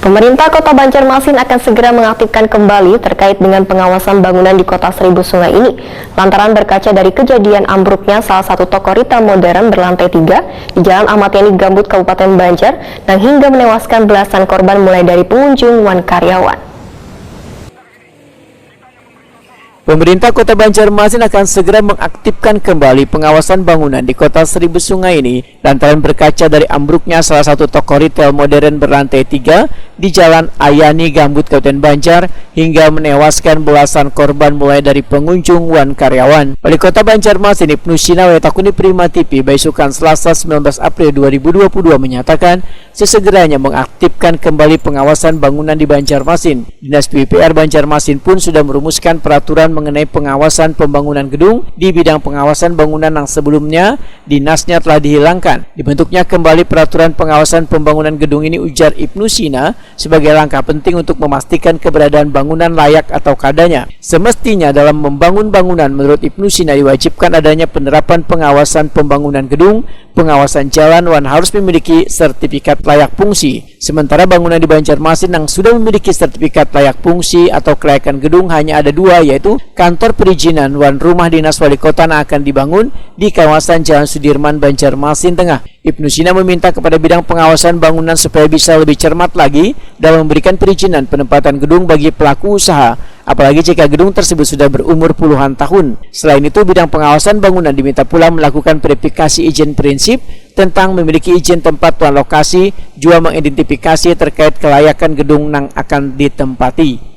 Pemerintah Kota Banjarmasin akan segera mengaktifkan kembali terkait dengan pengawasan bangunan di Kota Seribu Sungai ini, lantaran berkaca dari kejadian ambruknya salah satu toko retail modern berlantai 3 di Jalan Ahmad Yani Gambut, Kabupaten Banjar, dan hingga menewaskan belasan korban mulai dari pengunjung wan karyawan. Pemerintah Kota Banjarmasin akan segera mengaktifkan kembali pengawasan bangunan di Kota Seribu Sungai ini lantaran berkaca dari ambruknya salah satu toko retail modern berlantai 3 di Jalan Ayani Gambut, Kabupaten Banjar, hingga menewaskan belasan korban mulai dari pengunjung wan karyawan. Wali Kota Banjarmasin Ibnu Sina Wetakuni Prima TV Baisukan Selasa 19 April 2022 menyatakan sesegeranya mengaktifkan kembali pengawasan bangunan di Banjarmasin. Dinas PUPR Banjarmasin pun sudah merumuskan peraturan mengenai pengawasan pembangunan gedung di bidang pengawasan bangunan yang sebelumnya dinasnya telah dihilangkan. Dibentuknya kembali peraturan pengawasan pembangunan gedung ini, ujar Ibnu Sina, sebagai langkah penting untuk memastikan keberadaan bangunan layak atau kadanya. Semestinya dalam membangun bangunan, menurut Ibnu Sina diwajibkan adanya penerapan pengawasan pembangunan gedung, pengawasan jalan wan harus memiliki sertifikat layak fungsi. Sementara bangunan di Banjarmasin yang sudah memiliki sertifikat layak fungsi atau kelayakan gedung hanya ada dua, yaitu kantor perizinan wan rumah dinas wali kota yang akan dibangun di kawasan Jalan Sudirman, Banjarmasin Tengah. Ibnu Sina meminta kepada bidang pengawasan bangunan supaya bisa lebih cermat lagi dalam memberikan perizinan penempatan gedung bagi pelaku usaha, apalagi jika gedung tersebut sudah berumur puluhan tahun. Selain itu, bidang pengawasan bangunan diminta pula melakukan verifikasi izin prinsip tentang memiliki izin tempat tuan lokasi, juga mengidentifikasi terkait kelayakan gedung yang akan ditempati.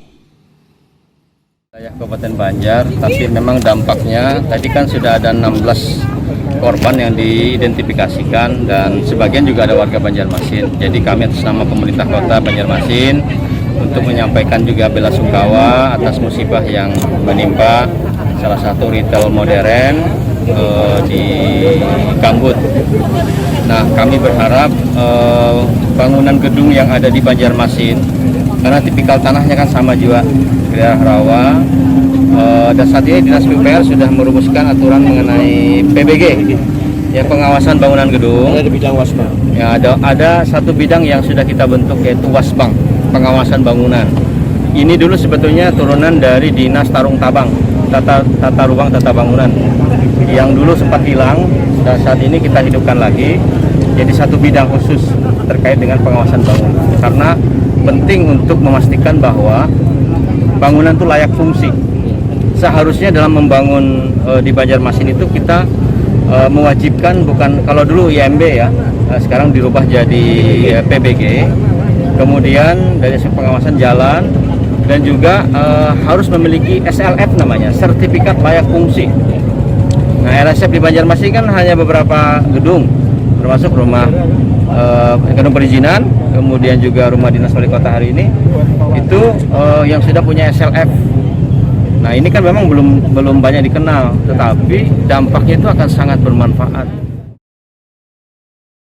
Saya Kabupaten Banjar, tapi memang dampaknya tadi kan sudah ada 16 korban yang diidentifikasikan dan sebagian juga ada warga Banjarmasin. Jadi kami atas nama pemerintah Kota Banjarmasin untuk menyampaikan juga belasungkawa atas musibah yang menimpa salah satu retail modern di Gambut. Nah, kami berharap bangunan gedung yang ada di Banjarmasin, karena tipikal tanahnya kan sama juga, daerah rawa, dan saat ini Dinas PUPR sudah merumuskan aturan mengenai PBG, ya, pengawasan bangunan gedung. Ada bidang wasbang. Ya, ada satu bidang yang sudah kita bentuk, yaitu wasbang, pengawasan bangunan. Ini dulu sebetulnya turunan dari Dinas Tarung Tabang, tata ruang tata bangunan, yang dulu sempat hilang, dan saat ini kita hidupkan lagi jadi satu bidang khusus terkait dengan pengawasan bangunan, karena penting untuk memastikan bahwa bangunan itu layak fungsi. Seharusnya dalam membangun di Banjarmasin itu kita mewajibkan, bukan kalau dulu IMB ya, sekarang dirubah jadi PBG, kemudian dari pengawasan jalan, dan juga harus memiliki SLF namanya, sertifikat layak fungsi. Nah, RSF di Banjarmasin kan hanya beberapa gedung, termasuk rumah gedung perizinan, kemudian juga rumah dinas wali kota hari ini, itu yang sudah punya SLF. Nah, ini kan memang belum banyak dikenal, tetapi dampaknya itu akan sangat bermanfaat.